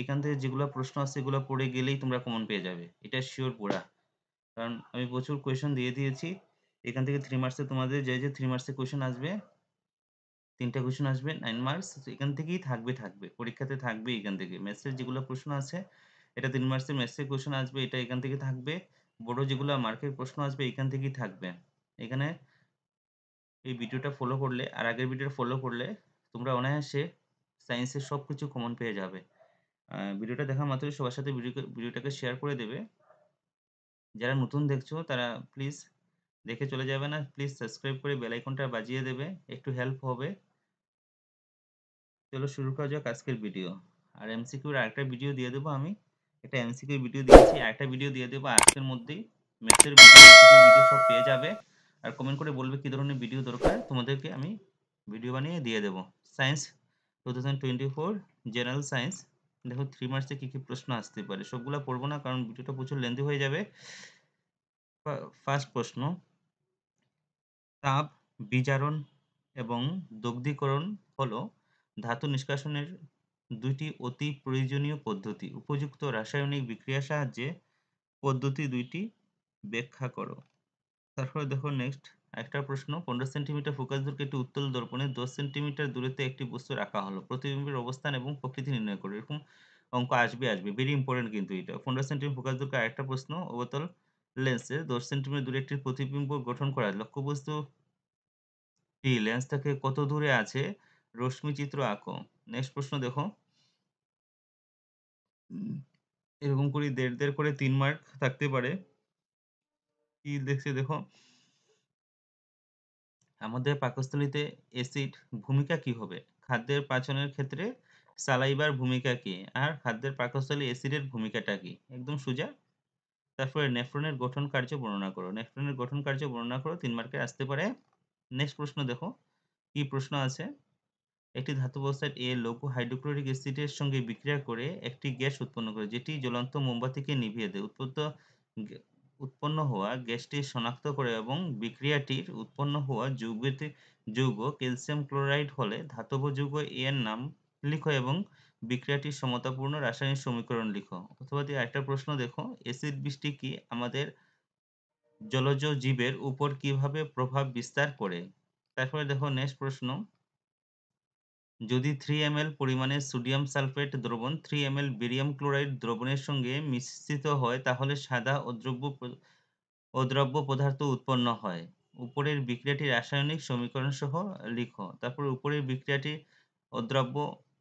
এখান থেকে যেগুলা প্রশ্ন আছে এগুলা পড়ে গেলেই তোমরা কমন পেয়ে যাবে। এটা সিওর পুরা। কারণ আমি প্রচুর কোয়েশন দিয়ে দিয়েছি। এখান থেকে 3 মার্কসে তোমাদের যে 3 মার্কসের কোয়েশন আসবে, ৩ টা কোয়েশন আসবে 9 মার্কস। এখান থেকেই থাকবে। পরীক্ষাতে থাকবে এখান থেকে। ম্যাথসের যেগুলা প্রশ্ন আছে, এটা 3 মার্কসের ম্যাথসের কোয়েশন আসবে, এটা এখান থেকে থাকবে। বড় যেগুলা মার্কের প্রশ্ন আসবে এখান থেকেই থাকবে। এখানে এই ভিডিওটা ফলো করলে আর আগের ভিডিওটা ফলো করলে তোমরা অনায়াসে সায়েন্সের সবকিছু কমন পেয়ে যাবে। ভিডিওটা দেখা মাত্রই সবার সাথে ভিডিওটাকে শেয়ার করে দেবে। যারা নতুন দেখছো তারা প্লিজ দেখে চলে যাবে না। প্লিজ সাবস্ক্রাইব করে বেল আইকনটা বাজিয়ে দেবে। একটু হেল্প হবে। চলো শুরু করা যাক আজকের ভিডিও। আর এমসিকিউর আরেকটা ভিডিও দিয়ে দেবো আমি। একটা এমসিকিউ ভিডিও দিয়েছি, আরেকটা ভিডিও দিয়ে দেবো আজকের মধ্যেই। ম্যাথসের ভিডিও, এমসিকিউ ভিডিও সব পেয়ে যাবে। আর কমেন্ট করে বলবে কি ধরনের ভিডিও দরকার, তোমাদেরকে আমি ভিডিও বানিয়ে দিয়ে দেবো। Science 2024 general science. দেখো 3 মার্কসে কি প্রশ্ন আসতে পারে, সবগুলা পড়বো না কারণ ভিডিওটা প্রচুর লেন্থি হয়ে যাবে। ফার্স্ট প্রশ্ন, তাপ বিজারণ এবং দগ্ধীকরণ হলো ধাতু নিষ্কাশনের দুইটি অতি প্রয়োজনীয় পদ্ধতি। উপযুক্ত রাসায়নিক বিক্রিয়ার সাহায্যে পদ্ধতি দুইটি ব্যাখ্যা করো। তারপরে দেখো নেক্সট একটা প্রশ্ন, 15 সেন্টিমিটার ফোকাস দৈর্ঘ্যে একটি উত্তল দর্পণে 10 সেন্টিমিটার দূরত্বে একটি বস্তু রাখা হলো। প্রতিবিম্বের অবস্থান এবং প্রকৃতি নির্ণয় করো। এরকম অঙ্ক আসবে। ভেরি ইম্পর্টেন্ট কিন্তু এটা। 15 সেন্টিমিটার ফোকাস দৈর্ঘ্যে আরেকটা প্রশ্ন, অবতল লেন্সে 10 সেন্টিমিটার দূরে একটি প্রতিবিম্ব গঠন করা লক্ষ্যবস্তু লেন্স থেকে কত দূরে আছে রশ্মি চিত্র আঁকো। নেক্সট প্রশ্ন দেখো, এরকম করে দেড় করে 3 মার্ক থাকতে পারে। কি দেখছে দেখো, আমাদের পাকস্থলীতে অ্যাসিড ভূমিকা কি হবে? খাদ্যের পাচনের ক্ষেত্রে সালাইবার ভূমিকা কি? আর খাদ্যের পাকস্থলী অ্যাসিডের ভূমিকাটা কি? একদম সোজা। তারপরে নেফ্রনের গঠন কার্য বর্ণনা করো। নেফ্রনের গঠন কার্য বর্ণনা করো, 3 মার্কে আসতে পারে। নেক্সট প্রশ্ন দেখো, কি প্রশ্ন আছে? একটি ধাতব অক্সাইড এ লঘু হাইড্রোক্লোরিক অ্যাসিডের সঙ্গে বিক্রিয়া করে একটি গ্যাস উৎপন্ন করে যেটি জ্বলন্ত মোমবাতিকে নিভিয়ে দেয়। উৎপন্ন হওয়া গ্যাসটি শনাক্ত করে এবং বিক্রিয়াটির উৎপন্ন হওয়া যৌগ ক্যালসিয়াম ক্লোরাইড হলে ধাতব যৌগ এ এর নাম লিখো এবং বিক্রিয়াটির সমতাপূর্ণ রাসায়নিক সমীকরণ লিখো। অথবা আরেকটা প্রশ্ন দেখো, অ্যাসিড বৃষ্টি কি আমাদের জলজ জীবের উপর কিভাবে প্রভাব বিস্তার করে? তারপরে দেখো নেক্সট প্রশ্ন, যদি 3 ml পরিমাণে সোডিয়াম সালফেট দ্রবণ 3 ml বেরিয়াম ক্লোরাইড দ্রবণের সঙ্গে মিশ্রিত হয় তাহলে সাদা অদ্রব্য পদার্থ উৎপন্ন হয়। উপরের বিক্রিয়াটি রাসায়নিক সমীকরণ সহ লিখো। তারপর উপরের বিক্রিয়াটি অদ্রব্য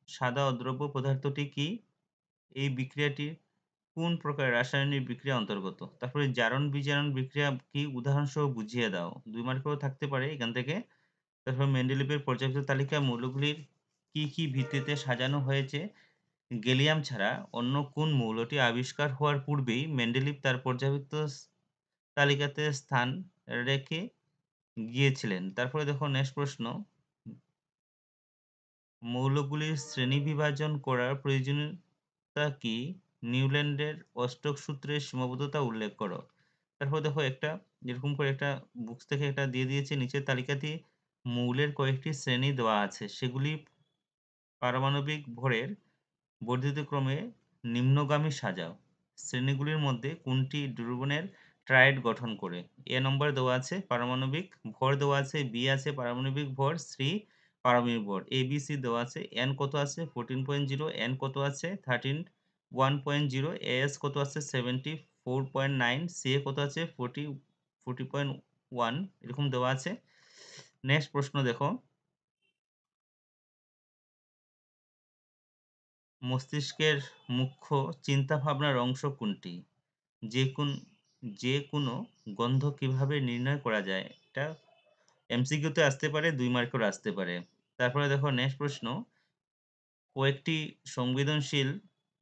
সাদা অদ্রব্য পদার্থটি কি? এই বিক্রিয়াটি কোন প্রকার রাসায়নিক বিক্রিয়া অন্তর্গত? তারপরে জারণ বিজারণ বিক্রিয়া কি উদাহরণসহ বুঝিয়ে দাও। 2 মার্কেও থাকতে পারে এখান থেকে। তারপর মেন্ডেলিভের পর্যাপ্ত তালিকা মৌলগুলির কি ভিত্তিতে সাজানো হয়েছে? গ্যালিয়াম ছাড়া অন্য কোন মৌলটি আবিষ্কার হওয়ার পূর্বেই মেন্ডেলিভ তার পর্যাপ্ত তালিকাতে স্থান রেখে গিয়েছিলেন। তারপরে দেখো নেক্সট প্রশ্ন, মৌলগুলির শ্রেণীবিভাজন করার প্রয়োজনীয়তা কি? নিউল্যান্ডের অষ্টক সূত্রের সীমাবদ্ধতা উল্লেখ করো। তারপর দেখো একটা এরকম করে একটা বুকস থেকে একটা দিয়ে দিয়েছে, নিচের তালিকাটি মৌলের কয়েকটি শ্রেণী দেওয়া আছে, সেগুলি পারমাণবিক ভরের বর্ধিত ক্রমে নিম্নগামী সাজাও। শ্রেণীগুলির মধ্যে কোনটি দ্রবণের ট্রায়েড গঠন করে? এ নম্বর দেওয়া আছে পারমাণবিক ভর দেওয়া আছে, বি আছে পারমাণবিক ভর, সি পারমাণবিক ভর, এ বি সি দেওয়া আছে। এন কত আছে 14.0, এন কত আছে 13.1.0, এস কত আছে 74.9, সি কত আছে 40.1 এরকম দেওয়া আছে। নেক্সট প্রশ্ন দেখো, মস্তিষ্কের মুখ্য চিন্তাভাবনার অংশ কোনটি? যে কোন যে কোনো গন্ধ কিভাবে নির্ণয় করা যায়? এটা এমসিকিউতে আসতে পারে, 2 মার্কেও আসতে পারে। তারপরে দেখো নেক্সট প্রশ্ন, কয়েকটি সংবেদনশীল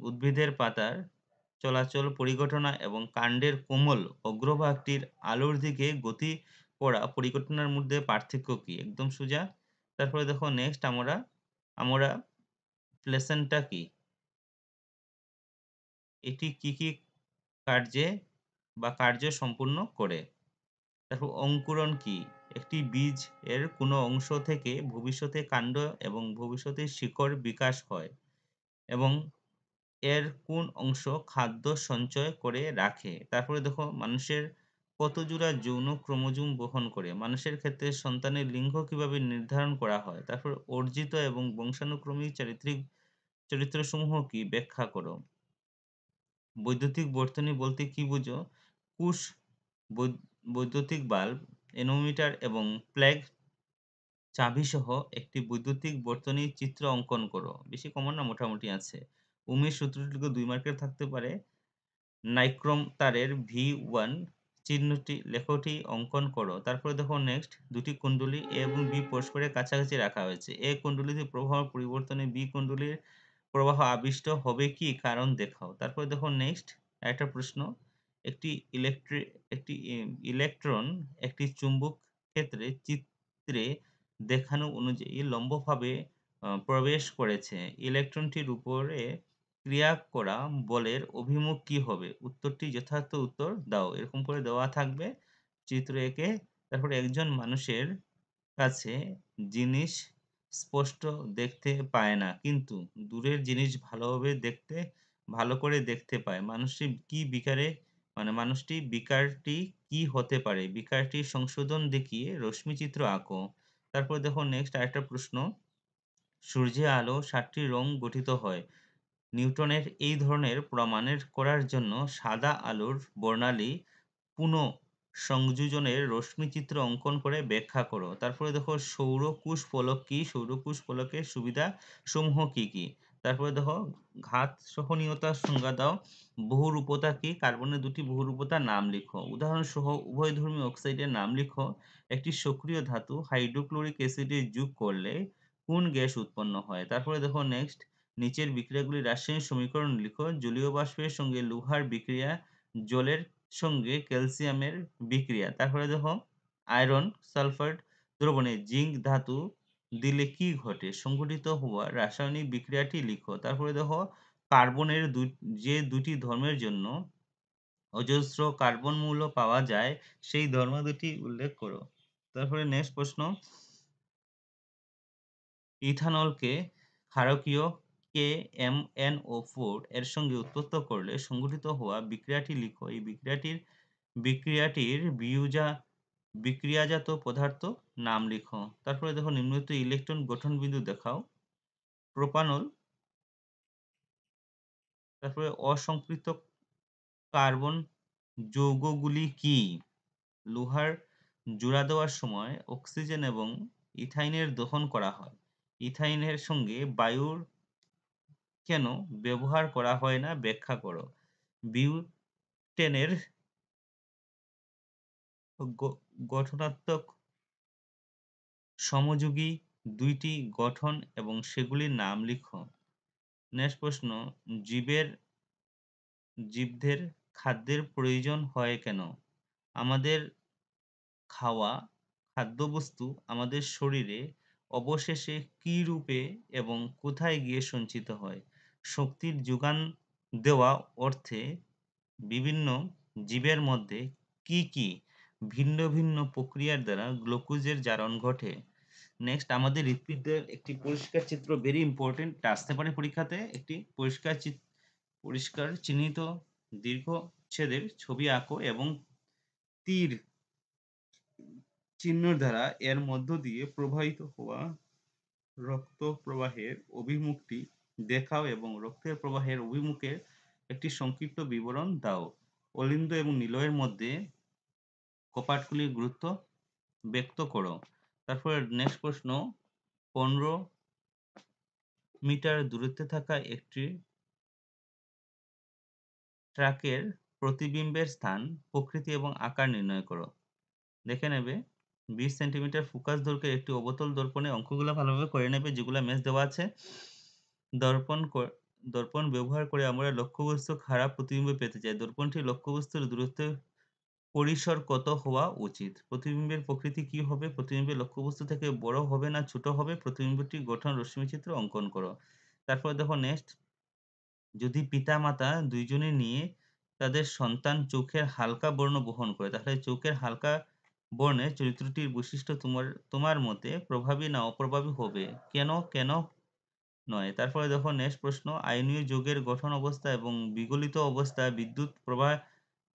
উদ্ভিদের পাতার চলাচল পরিঘটনা এবং কাণ্ডের কোমল অগ্রভাগটির আলোর দিকে গতি করা পরিঘটনার মধ্যে পার্থক্য কি? একদম সোজা। তারপরে দেখো নেক্সট, আমরা প্লেসেন্টা কি? এটি কি কার্য সম্পূর্ণ করে? দেখো অঙ্কুরণ কি? একটি বীজ এর কোনো অংশ থেকে ভবিষ্যতে কাণ্ড এবং ভবিষ্যতে শিকড় বিকাশ হয় এবং এর কোন অংশ খাদ্য সঞ্চয় করে রাখে? তারপরে দেখো মানুষের কত জোড়া যৌন ক্রোমোজোম বহন করে? মানুষের ক্ষেত্রে সন্তানের লিঙ্গ কিভাবে নির্ধারণ করা হয়? তারপর অর্জিত এবং বংশানুক্রমিক চারিত্রিক চরিত্রসমূহ কি? ব্যাখ্যা করো। বৈদ্যুতিক বর্তনী বলতে কি বুঝো? কুশ, বৈ বৈদ্যুতিক বাল্ব, এনোমিটার এবং প্লাগ চাবিসহ একটি বৈদ্যুতিক বর্তনীর চিত্র অঙ্কন করো। বেশি কমন না? মোটামুটি আছে। ওহমের সূত্রটিকে ২ মার্কের থাকতে পারে। নাইক্রোম তারের V1 চিহ্নটি লেখটি অঙ্কন করো। তারপরে দেখো নেক্সট ২ টি কুণ্ডলী A এবং B পরস্পরের কাছাকাছি রাখা হয়েছে। A কুণ্ডলীতে প্রবাহ পরিবর্তনে B কুণ্ডলীর প্রবাহ আবিষ্ট হবে কি? কারণ দেখাও। তারপরে দেখো নেক্সট আরেকটা প্রশ্ন। একটি ইলেকট্রি একটি ই ইলেকট্রন একটি চুম্বক ক্ষেত্রে চিত্রে দেখানো অনুযায়ী লম্বভাবে প্রবেশ করেছে। ইলেকট্রনটির উপরে ক্রিয়া করা বলের অভিমুখ কি হবে? উত্তরটি যথার্থ উত্তর দাও। এরকম করে দেওয়া থাকবে চিত্র এঁকে। তারপরে একজন মানুষের কাছে জিনিস স্পষ্ট দেখতে পায় না, কিন্তু দূরের জিনিস ভালো করে দেখতে পায়। মানুষটি বিকারটি কি হতে পারে? বিকারটির সংশোধন দেখিয়ে রশ্মিচিত্র আঁকো। তারপর দেখো নেক্সট আরেকটা প্রশ্ন। সূর্যের আলো ৭ টি রং গঠিত হয়। নিউটনের এই ধরনের প্রমাণের করার জন্য সাদা আলোর বর্ণালী পুনঃসংযোজনের রশ্মিচিত্র অঙ্কন করে ব্যাখ্যা করো। তারপরে দেখো সৌরকুশ ফলক কি? সৌরকুশ ফলকের সুবিধাসমূহ কি কি? তারপরে দেখো ঘাত সহনীয়তার সংজ্ঞা দাও। বহুরূপতা কি? কার্বনের ২ টি বহুরূপতার নাম লিখো। উদাহরণসহ উভয়ধর্মী অক্সাইডের নাম লিখো। একটি সক্রিয় ধাতু হাইড্রোক্লোরিক অ্যাসিডে যোগ করলে কোন গ্যাস উৎপন্ন হয়? তারপরে দেখো নেক্সট নিচের বিক্রিয়াগুলির রাসায়নিক সমীকরণ লিখো। জলীয় বাষ্পের সঙ্গে লোহার বিক্রিয়া, জলের সঙ্গে ক্যালসিয়ামের বিক্রিয়া। তারপরে দেখো আয়রন সালফাইড দ্রবণে জিঙ্ক ধাতু দিলে কি ঘটে? সংঘটিত হওয়া রাসায়নিক বিক্রিয়াটি লিখো। তারপরে দেখো কার্বনের যে ২ টি ধর্মের জন্য অজস্র কার্বন মৌল পাওয়া যায়, সেই ধর্ম দুটি উল্লেখ করো। তারপরে নেক্সট প্রশ্ন। ইথানলকে ক্ষারকীয় KMnO4 এর সঙ্গে উত্তপ্ত করলে সংঘটিত হওয়া বিক্রিয়াটি লিখো। এই বিক্রিয়াটির বিক্রিয়াজাত পদার্থ নাম লিখো। তারপরে দেখো নিম্নলিখিত ইলেকট্রন গঠন বিন্দু দেখাও। প্রোপানল, তারপরে অসম্পৃক্ত কার্বন যৌগগুলি কি? লোহার জোড়া দেওয়ার সময় অক্সিজেন এবং ইথাইনের দহন করা হয়। ইথাইনের সঙ্গে বায়ুর কেন ব্যবহার করা হয় না? ব্যাখ্যা করো। বিউটেনের গঠনাত্মক সমযোগী ২ টি গঠন এবং সেগুলির নাম লিখো। নেক্সট প্রশ্ন। জীবের জীবদের খাদ্যের প্রয়োজন হয় কেন? আমাদের খাওয়া খাদ্যবস্তু আমাদের শরীরে অবশেষে কী রূপে এবং কোথায় গিয়ে সঞ্চিত হয়? শক্তির যোগান দেওয়া অর্থে বিভিন্ন জীবের মধ্যে কি ভিন্ন ভিন্ন প্রক্রিয়ার দ্বারা গ্লুকোজের জারণ ঘটে? নেক্সট আমাদের হৃৎপিণ্ডের একটি পরিষ্কার চিত্র ভেরি ইম্পোর্টেন্ট আসতে পারে পরীক্ষাতে। একটি পরিষ্কার চিহ্নিত দীর্ঘচ্ছেদের ছবি আঁকো এবং তীর চিহ্ন দ্বারা এর মধ্য দিয়ে প্রবাহিত হওয়া রক্ত প্রবাহের অভিমুখটি দেখাও এবং রক্তের প্রবাহের অভিমুখের একটি সংক্ষিপ্ত বিবরণ দাও। অলিন্দ এবং নিলয়ের মধ্যে কপাটগুলির গুরুত্ব ব্যক্ত করো। তারপরে নেক্সট প্রশ্ন। ১৫ মিটার দূরত্বে থাকা একটি ট্রাকের প্রতিবিম্বের স্থান, প্রকৃতি এবং আকার নির্ণয় করো। দেখে নেবে। ২০ সেন্টিমিটার ফোকাস দৈর্ঘ্যের একটি অবতল দর্পণে অঙ্কগুলো ভালোভাবে করে নেবে যেগুলা ম্যাথ দেওয়া আছে। দর্পণ ব্যবহার করে আমরা লক্ষ্যবস্তুর খারাপ প্রতিবিম্ব পেতে চাই। দর্পণটির লক্ষ্যবস্তুর দূরত্বের পরিসর কত হওয়া উচিত? প্রতিবিম্বের প্রকৃতি কি হবে? প্রতিবিম্বের লক্ষ্যবস্তু থেকে বড় হবে না ছোট হবে? প্রতিবিম্বটির গঠন রশ্মিচিত্র অঙ্কন করো। তারপরে দেখো নেক্সট। যদি পিতা-মাতা ২ জনে নিয়ে তাদের সন্তান চোখের হালকা বর্ণ বহন করে, তাহলে চোখের হালকা বর্ণের চরিত্রটির বৈশিষ্ট্য তোমার মতে প্রভাবী না অপ্রভাবী হবে? কেন নয়। তারপরে দেখো নেক্সট প্রশ্ন, আয়নীয় যৌগের গঠন অবস্থা এবং বিগলিত অবস্থায় বিদ্যুৎ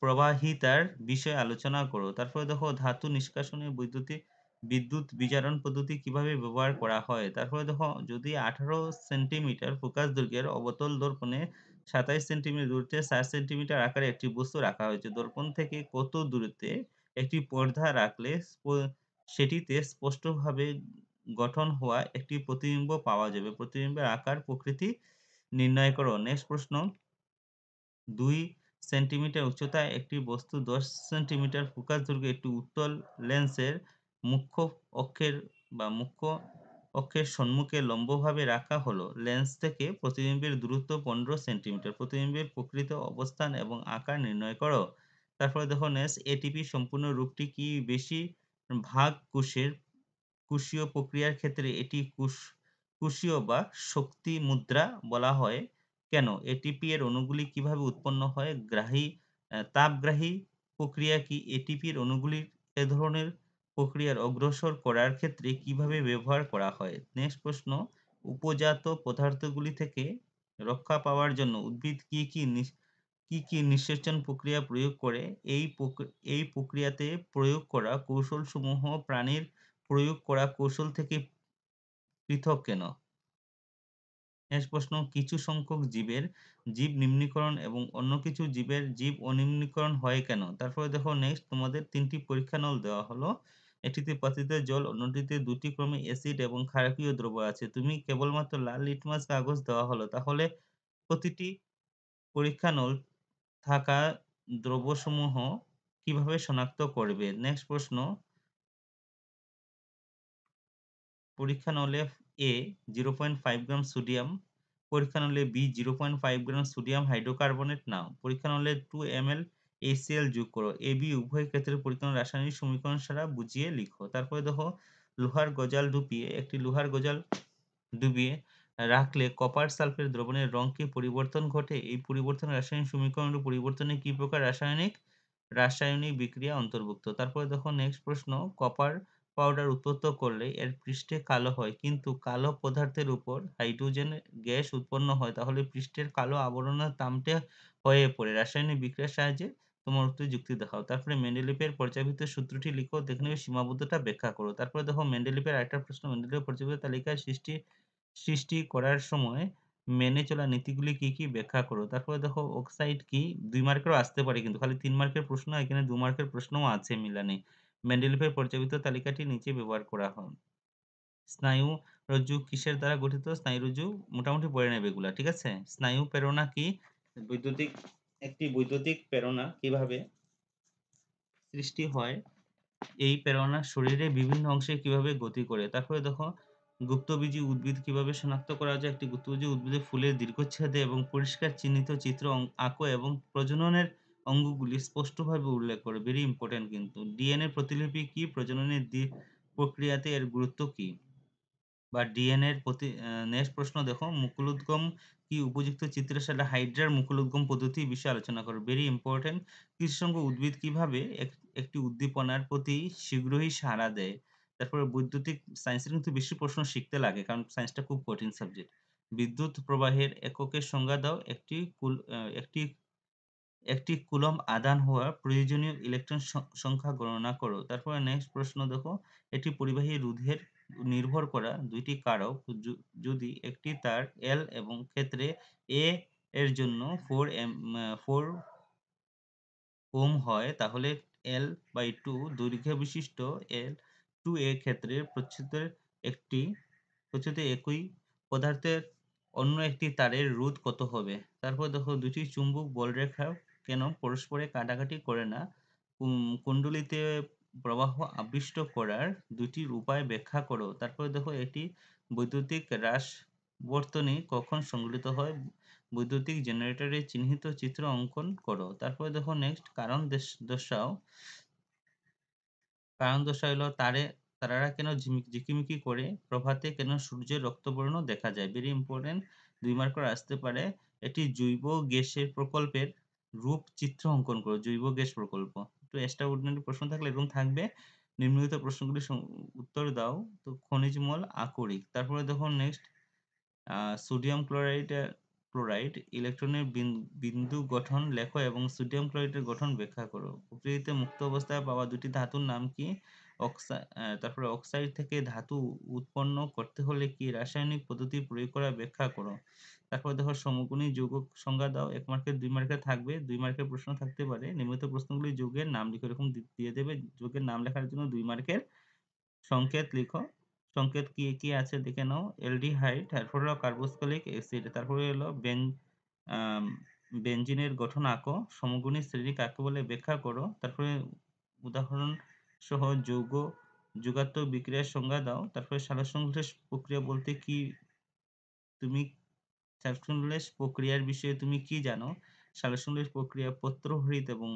প্রবাহিতার বিষয়ে আলোচনা করো। তারপরে দেখো ধাতু নিষ্কাশনে বিদ্যুৎ বিজারণ পদ্ধতি কিভাবে ব্যবহার করা হয়। তারপরে দেখো যদি 18 সেন্টিমিটার ফোকাস দৈর্ঘ্যের অবতল দর্পণে 27 সেন্টিমিটার দূরত্বে 4 সেন্টিমিটার আকারে একটি বস্তু রাখা হয়েছে, দর্পণ থেকে কত দূরত্বে একটি পর্দা রাখলে সেটিতে স্পষ্টভাবে গঠন হওয়া একটি প্রতিবিম্ব পাওয়া যাবে। প্রতিবিম্বের আকার প্রকৃতি নির্ণয় করো। নেক্সট প্রশ্ন, 2 সেন্টিমিটার উচ্চতায় একটি বস্তু 10 সেন্টিমিটার ফোকাস দৈর্ঘ্যে একটি উত্তল লেন্সের মুখ্য মুখ্য অক্ষের সম্মুখে লম্বভাবে রাখা হলো। লেন্স থেকে প্রতিবিম্বের দূরত্ব 15 সেন্টিমিটার। প্রতিবিম্বের প্রকৃত অবস্থান এবং আকার নির্ণয় করো। তারপরে দেখো নেক্সট, এটিপি সম্পূর্ণ রূপটি কি? বেশি ভাগ কোষীয় প্রক্রিয়ার ক্ষেত্রে এটি কোষীয় বা শক্তি মুদ্রা বলা হয়। কেন? এটিপি এর অণুগুলি কিভাবে উৎপন্ন হয়? তাপগ্রাহী প্রক্রিয়া কি? এটিপির অণুগুলির এ ধরনের প্রক্রিয়ার অগ্রসর করার ক্ষেত্রে কিভাবে ব্যবহার করা হয়? নেক্সট প্রশ্ন, উপজাত পদার্থগুলি থেকে রক্ষা পাওয়ার জন্য উদ্ভিদ কি নিঃসেচন প্রক্রিয়া প্রয়োগ করে? এই প্রক্রিয়াতে প্রয়োগ করা কৌশলসমূহ প্রাণীর প্রয়োগ করা কৌশল থেকে পৃথক কেন? নেক্সট প্রশ্ন, কিছু সংখ্যক জীব নিম্নীকরণ এবং অন্য কিছু জীবের জীব অনিম্নীকরণ হয় কেন? তারপরে দেখো নেক্সট, তোমাদের 3টি পরীক্ষা নল দেওয়া হলো। একটিতে পাতিতে জল, অন্যটিতে 2টি ক্রমে অ্যাসিড এবং ক্ষারকীয় দ্রব্য আছে। তুমি কেবলমাত্র লাল লিটমাস কাগজ দেওয়া হলো। তাহলে প্রতিটি পরীক্ষা নল থাকা দ্রব্যসমূহ কিভাবে শনাক্ত করবে? নেক্সট প্রশ্ন, পরীক্ষা নলে A 0.5 গ্রাম সোডিয়াম, পরীক্ষা নলে B 0.5 গ্রাম সোডিয়াম হাইড্রোকার্বনেট নাও। পরীক্ষা নলে 2 ml HCl যোগ করো। AB উভয় ক্ষেত্রে পরীক্ষা নলের রাসায়নিক সমীকরণ ছাড়া বুঝিয়ে লিখো। তারপরে দেখো, একটি লোহার গজাল ডুবিয়ে রাখলে কপার সালফেট দ্রবণের রং কি পরিবর্তন ঘটে? এই পরিবর্তনের রাসায়নিক সমীকরণের পরিবর্তনে কি প্রকার রাসায়নিক বিক্রিয়া অন্তর্ভুক্ত? তারপরে দেখো নেক্সট প্রশ্ন, কপার পাউডার উত্তপ্ত করলে এর পৃষ্ঠে কালো হয়, কিন্তু কালো পদার্থের উপর হাইড্রোজেন গ্যাস উৎপন্ন হয়, তাহলে পৃষ্ঠের কালো আবরণের তামটে হয়ে পড়ে। রাসায়নিক বিক্রিয়ার সাহায্যে তোমার উত্তর যুক্তি দেখাও। তারপরে মেন্ডেলিভের পর্যাবৃত্ত সূত্রটি লিখো, দেখে নেবে সীমাবদ্ধতা ব্যাখ্যা করো। তারপরে দেখো মেন্ডেলিভের আরেকটা প্রশ্ন, মেন্ডেলিভের পর্যাবৃত্ত তালিকার সৃষ্টি করার সময় মেনে চলা নীতিগুলি কি কি ব্যাখ্যা করো। তারপরে দেখো অক্সাইড কি? 2 মার্কেরও আসতে পারে, কিন্তু খালি 3 মার্কের প্রশ্ন, এখানে 2 মার্কের প্রশ্নও আছে মিলানে। মেন্ডেলিভের পর্যাবৃত্ত তালিকাটি নিচে ব্যবহার করা হয়। স্নায়ু রজ্জু কিসের দ্বারা গঠিত? স্নায়ুরজ্জু মোটামুটি পড়ে নেবে এগুলা, ঠিক আছে? স্নায়ু প্রেরণা কি? একটি বৈদ্যুতিক প্রেরণা কিভাবে সৃষ্টি হয়? এই প্রেরণা শরীরের বিভিন্ন অংশে কিভাবে গতি করে? তারপরে দেখো গুপ্তবীজী উদ্ভিদ কিভাবে শনাক্ত করা যায়? একটি গুপ্তবীজী উদ্ভিদের ফুলের দীর্ঘচ্ছেদে এবং পরিষ্কার চিহ্নিত চিত্র আঁকো এবং প্রজননের অঙ্গগুলি স্পষ্টভাবে উল্লেখ করো। ভেরি ইম্পর্টেন্ট কিন্তু। ডিএনএ প্রতিলিপি কি? প্রজননের প্রক্রিয়াতে এর গুরুত্ব কি? বা ডিএনএ এর নেক্সট প্রশ্ন দেখো, মুকুলোদ্গম কি? উপযুক্ত চিত্রের সাথে হাইড্রার মুকুলোদ্গম পদ্ধতি বিষয়ে আলোচনা করো। Very important. কিছু সংখ্যক উদ্ভিদ কিভাবে একটি উদ্দীপনার প্রতি শীঘ্রই সাড়া দেয়? তারপরে বৈদ্যুতিক সায়েন্সের কিন্তু বেশি প্রশ্ন শিখতে লাগে, কারণ সায়েন্সটা খুব কঠিন সাবজেক্ট। বিদ্যুৎ প্রবাহের এককের সংজ্ঞা দাও। একটি কুলম্ব আদান হওয়া প্রয়োজনীয় ইলেকট্রন সংখ্যা গণনা করো। তারপরে নেক্সট প্রশ্ন দেখো, একটি পরিবাহী রোধের নির্ভর করা 2টি কারক যদি একটি তার L এবং ক্ষেত্রে A এর জন্য 4 ওহম হয়, তাহলে L/2 দৈর্ঘ্য বিশিষ্ট L2A ক্ষেত্রে প্রচ্ছদে একই পদার্থের অন্য একটি তারের রোধ কত হবে? তারপর দেখো, 2টি চুম্বক বলরেখা কেন পরস্পরে কাটাকাটি করে না? কুণ্ডলীতে প্রবাহ আবিষ্ট করার 2টি উপায় ব্যাখ্যা করো। তারপরে দেখো, এটি বৈদ্যুতিক হ্রাসবর্তনী কখন সংঘটিত হয়? বৈদ্যুতিক জেনারেটরের চিহ্নিত চিত্র অঙ্কন করো। তারপরে দেখো নেক্সট, দর্শাও। কারণ হলো তারারা কেন ঝিকিমিকি করে? প্রভাতে কেন সূর্যের রক্তবর্ণ দেখা যায়? ভেরি ইম্পর্টেন্ট, 2 মার্কার আসতে পারে। এটি জৈব গ্যাসের প্রকল্পের রূপ চিত্র অঙ্কন করো। জৈব গ্যাস প্রকল্প একটু এক্সট্রা অর্ডিনারি প্রশ্ন থাকলে এরকম থাকবে। নিম্নলিখিত প্রশ্নগুলি উত্তর দাও। তো খনিজ মল আকরিক। তারপরে দেখো নেক্সট, সোডিয়াম ক্লোরাইড ইলেকট্রনের বিন্দু গঠন লেখো এবং সোডিয়াম ক্লোরাইডের গঠন ব্যাখ্যা করো। প্রকৃতিতে মুক্ত অবস্থায় পাওয়া দুটি ধাতুর নাম কি? তারপরে অক্সাইড থেকে ধাতু উৎপন্ন করতে হলে কি রাসায়নিক পদ্ধতি প্রয়োগ করা ব্যাখ্যা করো। তারপরে দেখো সমকোণী যৌগ সংজ্ঞা দাও। 1 মার্কের 2 মার্কের থাকবে, 2 মার্কের প্রশ্ন থাকতে পারে। নিম্নলিখিত প্রশ্নগুলি যৌগের নাম লিখো, এরকম দিয়ে দেবে। যৌগের নাম লেখার জন্য 2 মার্কের সংকেত লিখো। সংকেত কি কি আছে দেখে নাও। অ্যালডিহাইড, তারপর হলো কার্বক্সিলিক অ্যাসিড, তারপরে হলো বেনজিনের গঠন আঁকো। সমগুণী শ্রেণী কাকে বলে ব্যাখ্যা করো। তারপরে উদাহরণ সহ যোগাত্মক বিক্রিয়ার সংজ্ঞা দাও। তারপরে সালোকসংশ্লেষ প্রক্রিয়া বলতে কি তুমি সালোকসংশ্লেষ প্রক্রিয়ার বিষয়ে তুমি কি জানো? সালোকসংশ্লেষ প্রক্রিয়া পত্রহরিত এবং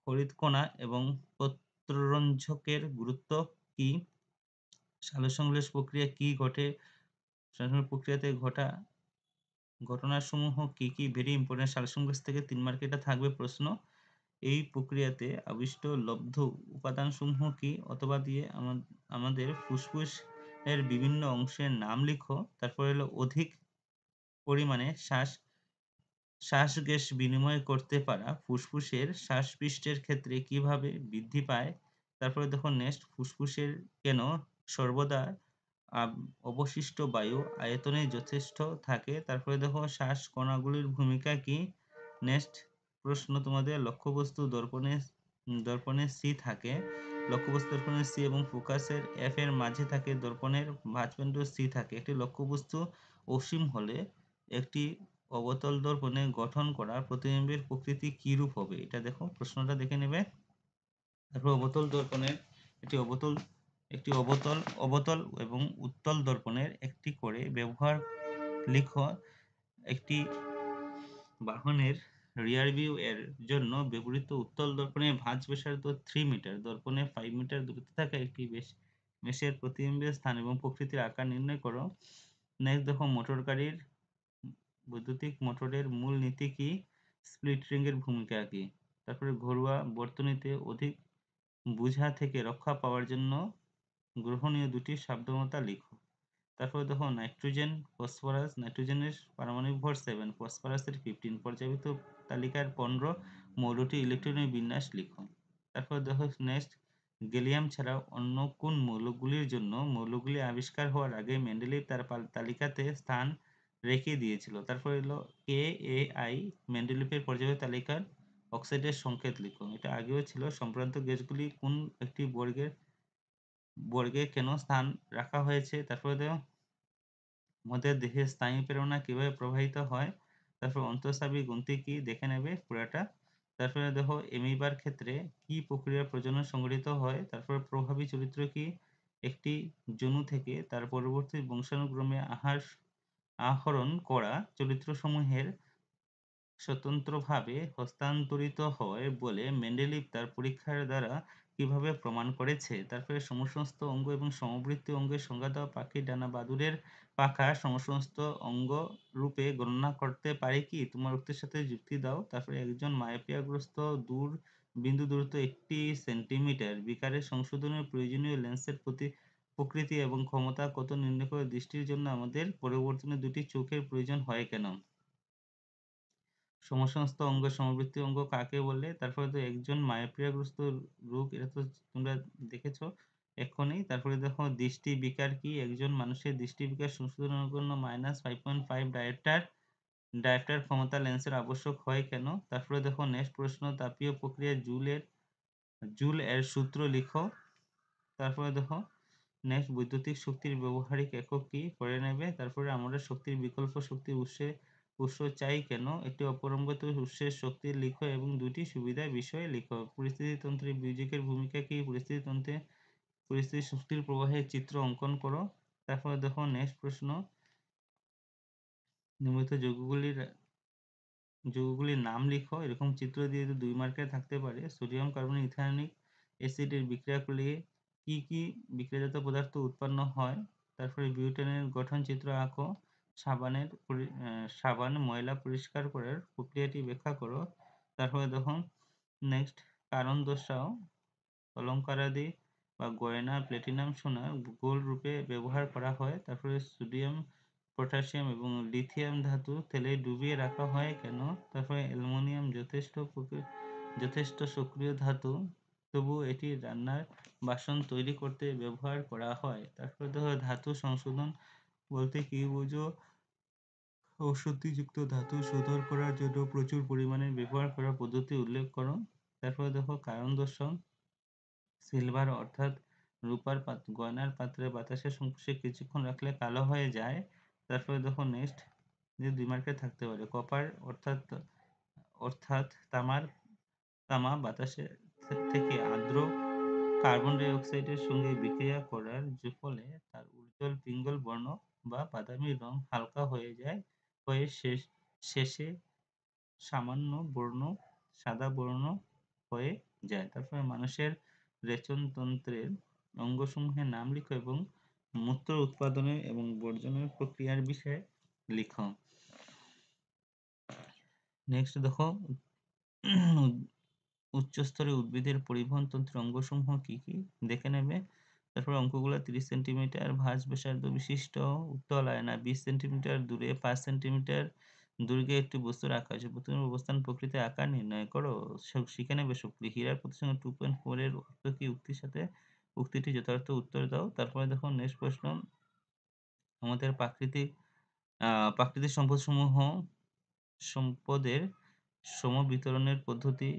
হরিৎকণা এবং পত্ররঞ্জকের গুরুত্ব কি? সালোকসংশ্লেষ প্রক্রিয়া কি ঘটে? সালোকসংশ্লেষ প্রক্রিয়াতে ঘটা ঘটনাসমূহ কি কি? Very important. সালোকসংশ্লেষ থেকে 3 মার্কের এটা থাকবে প্রশ্ন। এই প্রক্রিয়াতে আবিষ্ট লব্ধ উপাদানসমূহ কি? অথবা দিয়ে আমাদের ফুসফুস এর বিভিন্ন অংশের নাম লিখো। তারপরে হলো অধিক পরিমাণে শ্বাস-গ্যাস বিনিময় করতে পারা ফুসফুসের শ্বাসপৃষ্ঠের ক্ষেত্রে কিভাবে বৃদ্ধি পায়? তারপরে দেখো নেক্সট, ফুসফুসের কেন সর্বদা অবশিষ্ট বায়ু আয়তনে যথেষ্ট থাকে? তারপরে দেখো শ্বাসকণাগুলির ভূমিকা কি? নেক্সট প্রশ্ন তোমাদের, লক্ষ্যবস্তু দর্পণে সি থাকে। লক্ষ্যবস্তু দর্পণের সি এবং ফোকাসের এফ এর মাঝে থাকে দর্পণের ভাঁজপেন্ড সি থাকে। একটি লক্ষ্যবস্তু অসীম হলে একটি অবতল দর্পণে গঠন করা প্রতিবিম্বের প্রকৃতি কিরূপ হবে? এটা দেখো, প্রশ্নটা দেখে নেবে। তারপর অবতল দর্পণের একটি অবতল এবং উত্তল দর্পণের একটি করে ব্যবহার লিখো। একটি বাহনের রিয়ার ভিউ এর জন্য ব্যবহৃত উত্তল দর্পণের ভাঁজ ব্যাসার্ধ 3 মিটার। দর্পণে 5 মিটার দূরত্বে থাকা একটি মেশের প্রতিবিম্বের স্থান এবং প্রকৃতির আকার নির্ণয় করো। নেক্সট দেখো, মোটর গাড়ির বৈদ্যুতিক মোটরের মূল নীতি কি? স্প্লিট রিং এর ভূমিকা কি? তারপরে ঘরোয়া বর্তনীতে অধিক বোঝা থেকে রক্ষা পাওয়ার জন্য গ্রহণীয় দুটি সাবধানতা লিখো। তারপরে দেখো নাইট্রোজেনের পারমাণবিক ভর 7, ফসফরাসের 15, পর্যায়বৃত্ত তালিকার 15 মৌলটি ইলেকট্রনের বিন্যাস লিখো। তারপর দেখো নেক্সট, গ্যালিয়াম ছাড়াও অন্য কোন মৌলগুলির জন্য মৌলগুলি আবিষ্কার হওয়ার আগে মেন্ডেলিভ তার তালিকাতে স্থান রেখে দিয়েছিল? তারপরে হলো KAI, মেন্ডেলিভের পর্যায়বৃত্ত তালিকার অক্সাইডের সংকেত লিখো। এটা আগেও ছিল। সম্ভ্রান্ত গ্যাসগুলি কোন একটি বর্গে কেন স্থান রাখা হয়েছে? তারপরে দেখো আমাদের দেহে স্নায়ু প্রেরণা কিভাবে প্রবাহিত হয়? তারপর অন্তঃস্রাবী গ্রন্থি কি? দেখে নেবে পুরাটা। তারপরে দেখো অ্যামিবার ক্ষেত্রে কি প্রক্রিয়ায় প্রজনন সংঘটিত হয়? তারপর প্রভাবী চরিত্র কি? একটি জনু থেকে তার পরবর্তী বংশানুক্রমে আহরণ করা চরিত্রসমূহের স্বতন্ত্রভাবে হস্তান্তরিত হয় বলে মেন্ডেলিভ তার পরীক্ষার দ্বারা কিভাবে প্রমাণ করেছে? তারপরে সমসমস্ত অঙ্গ এবং সমবৃত্তি অঙ্গের সংজ্ঞা দাও। পাখির ডানা, বাদুড়ের পাখা সমসমস্ত অঙ্গ রূপে গণনা করতে পারে কি? তোমার উক্তির সাথে যুক্তি দাও। তারপরে একজন মায়োপিয়াগ্রস্ত বিন্দু দূরত্ব 1 সেন্টিমিটার বিকারের সংশোধনের প্রয়োজনীয় লেন্সের প্রকৃতি এবং ক্ষমতা কত নির্ণয় করে? দৃষ্টির জন্য আমাদের পরিবর্তনে দুটি চোখের প্রয়োজন হয় কেন? সমসমস্ত অঙ্গ সমবৃত্তি অঙ্গ কাকে বলে? তারপরে তো একজন মায়োপিয়াগ্রস্ত রোগ, এটা তো তোমরা দেখেছো এক্ষুনি। তারপরে দেখো দৃষ্টি বিকার কি? একজন মানুষের দৃষ্টি বিকার সংশোধনের জন্য -5.5 ডায়োপ্টার ক্ষমতা লেন্সের আবশ্যক হয় কেন? তারপরে দেখো নেক্সট প্রশ্ন, তাপীয় প্রক্রিয়ায় জুল এর সূত্র লিখো। তারপরে দেখো নেক্সট, বৈদ্যুতিক শক্তির ব্যবহারিক একক কি? করে নেবে। তারপরে আমরা শক্তির বিকল্প শক্তির উৎস চাই কেন? একটি অপরম্বিত উৎসের শক্তি লিখো এবং দুটি সুবিধার বিষয় লিখো। পরিস্থিতিতন্ত্রে বিয়োজকের ভূমিকা কি? পরিস্থিতি শক্তির প্রবাহের চিত্র অঙ্কন করো। তারপরে দেখো নেক্সট প্রশ্ন, নিম্নলিখিত যৌগগুলির নাম লিখো। এরকম চিত্র দিয়ে 2 মার্কের থাকতে পারে। সোডিয়াম কার্বনেট ইথানিক অ্যাসিডের বিক্রিয়া করলে কি কি বিক্রিয়াজাত পদার্থ উৎপন্ন হয়? তারপরে বিউটেনের গঠন চিত্র আঁকো। সাবান ময়লা পরিষ্কার করার প্রক্রিয়াটি ব্যাখ্যা করো। তারপরে দেখো নেক্সট, কারণ দর্শাও। অলঙ্কারাদি বা গয়না, প্লাটিনাম, সোনা, গোল্ড রূপে ব্যবহার করা হয়। তারপরে সোডিয়াম, পটাশিয়াম এবং লিথিয়াম ধাতু তেলে ডুবিয়ে রাখা হয় কেন? তারপরে অ্যালুমিনিয়াম যথেষ্ট সক্রিয় ধাতু, তবু এটি রান্নার বাসন তৈরি করতে ব্যবহার করা হয়। তারপরে দেখো ধাতু সংশোধন বলতে কি বুঝো? ঔষধিযুক্ত ধাতু শোধন করার জন্য প্রচুর পরিমাণে ব্যবহার করা পদ্ধতি উল্লেখ করো। তারপরে দেখো কারণ দর্শন, সিলভার অর্থাৎ রূপার গয়নার পাত্রে বাতাসের সংস্পর্শে কিছুক্ষণ রাখলে কালো হয়ে যায়। তারপরে দেখো নেক্সট যে দুই মার্কের থাকতে পারে। কপার অর্থাৎ তামা বাতাসে থেকে আর্দ্র কার্বন ডাই অক্সাইডের সঙ্গে বিক্রিয়া করার ফলে তার উজ্জ্বল পিঙ্গল বর্ণ বা বাদামি রং হালকা হয়ে যায়, হয়ে শেষে সামান্য বর্ণ সাদা বর্ণ হয়ে যায়। তারপরে মানুষের রেচনতন্ত্রের অঙ্গসমূহের নাম লিখো এবং মূত্র উৎপাদনের এবং বর্জনের প্রক্রিয়ার বিষয়ে লিখো। নেক্সট দেখো উচ্চস্তরের উদ্ভিদের পরিবহন তন্ত্রের অঙ্গসমূহ কি কি দেখে নেবে। তারপর অঙ্কগুলো 30 সেন্টিমিটার ভাঁজ ব্যাসার্ধ বিশিষ্ট উত্তল আয়না 20 সেন্টিমিটার দূরে 5 সেন্টিমিটার দৈর্ঘ্যে একটি বস্তু রাখা হয়েছে। প্রতিবিম্বের অবস্থান প্রকৃতির আকার নির্ণয় করো। শিখে নেবে সবগুলি। হীরার প্রতিসঙ্গ 2.4 এর অর্থ কি? উক্তির সাথে উক্তিটি যথার্থ উত্তর দাও। তারপরে দেখো নেক্সট প্রশ্ন, আমাদের প্রাকৃতিক সম্পদের সমবিতরণের পদ্ধতি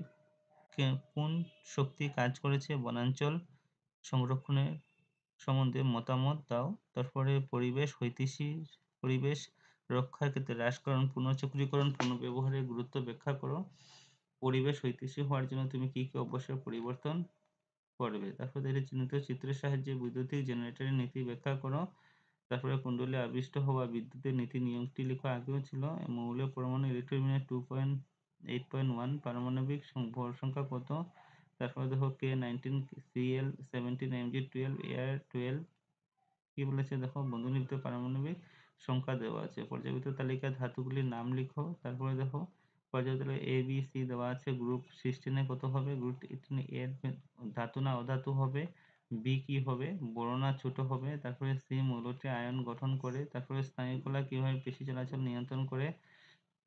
কোন শক্তি কাজ করেছে? বনাঞ্চল সংরক্ষণের সম্বন্ধে মতামত দাও। তারপরে পরিবেশ রক্ষার ক্ষেত্রে হ্রাসকরণ, পুনঃচক্রীকরণ, পুনঃব্যবহারের গুরুত্ব ব্যাখ্যা করো। পরিবেশ ঐতিহ্য হওয়ার জন্য তুমি কি কি অবশ্যই পরিবর্তন করবে? তারপরে এটি চিহ্নিত চিত্রের সাহায্যে বৈদ্যুতিক জেনারেটরের নীতি ব্যাখ্যা করো। তারপরে কুণ্ডলী আবিষ্ট হওয়া বিদ্যুতের নীতি নিয়মটি লেখা আগেও ছিল। মৌলের পরমাণু ইলেকট্রন 2.8.1 পারমাণবিক ভর সংখ্যা কত? তারপরে দেখো K19 Cl17 Mg12 Ar12 কি বলেছে দেখো, বন্ধুনির্মিত পারমাণবিক সংখ্যা দেওয়া আছে। পর্যায়বৃত্ত তালিকায় ধাতুগুলির নাম লিখো। তারপরে দেখো পর্যায়বৃত্ত তালিকায় A B C দেওয়া আছে। গ্রুপ 16 কত হবে? গ্রুপ 18 এর ধাতু না অধাতু হবে? বি কি হবে? বড় না ছোট হবে? তারপরে সি মৌলটি আয়ন গঠন করে। তারপরে স্নায়ুকলা কিভাবে পেশি চলাচল নিয়ন্ত্রণ করে?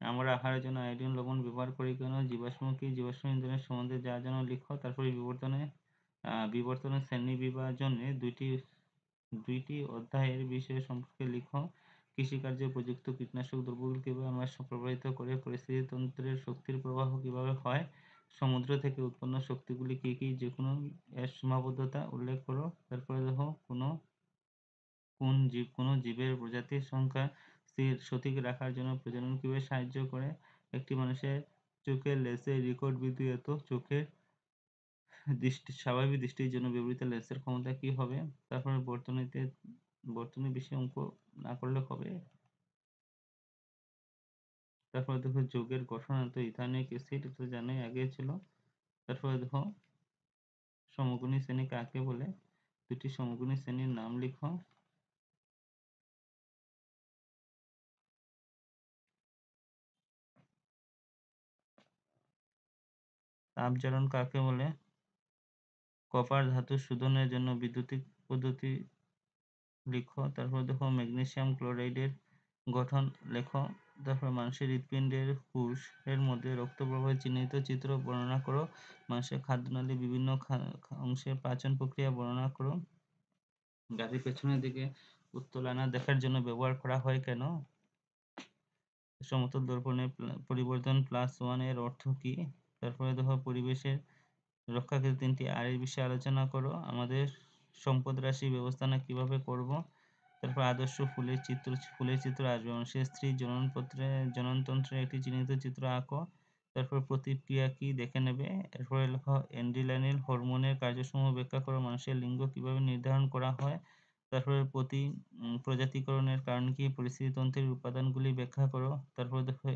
আমরা আহারের জন্য আয়োডিন লবণ ব্যবহার করি কেন? জীবাশ্ম কি? জীবাশ্ম ইন্ধনের সম্বন্ধে যা জানো লিখো। তারপরে বিবর্তনের শ্রেণী বিভাজনে দুইটি অধ্যায়ের বিষয় সম্পর্কে লিখো। কৃষিকার্যে প্রযুক্ত কীটনাশক দ্রব্যগুলি কিভাবে আমরা প্রভাবিত করে? পরিস্থিতি তন্ত্রের শক্তির প্রবাহ কিভাবে হয়? সমুদ্র থেকে উৎপন্ন শক্তিগুলি কি কি? যে কোনো এর সীমাবদ্ধতা উল্লেখ করো। তারপরে দেখো কোনো জীবের প্রজাতির সংখ্যা সঠিক রাখার জন্য প্রজনন কিভাবে সাহায্য করে? একটি মানুষের চোখের লেন্সের রেকর্ড বৃদ্ধি এত চোখের স্বাভাবিক দৃষ্টির জন্য ব্যবহৃত লেন্সের ক্ষমতা কি হবে? তারপরে বর্তনী বেশি অঙ্ক না করলে হবে। তারপরে দেখো যৌগের গঠন তো ইথানিক অ্যাসিড তো জানোই আগে ছিল। তারপরে দেখো সমগুণী শ্রেণী কাকে বলে? দুটি সমগুণী শ্রেণীর নাম লিখো। তাপ জারণ কাকে বলে? কপার ধাতু শোধনের জন্য বৈদ্যুতিক পদ্ধতি লিখো। তারপর দেখো ম্যাগনেসিয়াম ক্লোরাইডের গঠন লেখো। তারপর মানুষের হৃৎপিণ্ডের কোষ এর মধ্যে রক্ত প্রবাহের চিহ্নিত চিত্র বর্ণনা করো। মানুষের খাদ্যনালীর বিভিন্ন অংশের পাচন প্রক্রিয়া বর্ণনা করো। গাড়ির পেছনের দিকে উত্তল আয়না দেখার জন্য ব্যবহার করা হয় কেন? সমতল দর্পণের পরিবর্তন +1 এর অর্থ কি? তারপরে দেখো পরিবেশের রক্ষা ক্ষেত্রে 3টি আর এর বিষয়ে আলোচনা করো। আমাদের সম্পদ রাশি ব্যবস্থাপনা কিভাবে করব? তারপর আদর্শ ফুলের চিত্র আসবে। মানুষের স্ত্রী জননতন্ত্রের একটি চিহ্নিত চিত্র আঁকো। তারপর প্রতিক্রিয়া কি দেখে নেবে। এরপরে লেখো এন্ড্রিলাইন হরমোনের কার্যসমূহ ব্যাখ্যা করো। মানুষের লিঙ্গ কিভাবে নির্ধারণ করা হয়? তারপরে প্রজাতিকরণের কারণ কি? পরিস্থিতিতন্ত্রের উপাদানগুলি ব্যাখ্যা করো। তারপর দেখো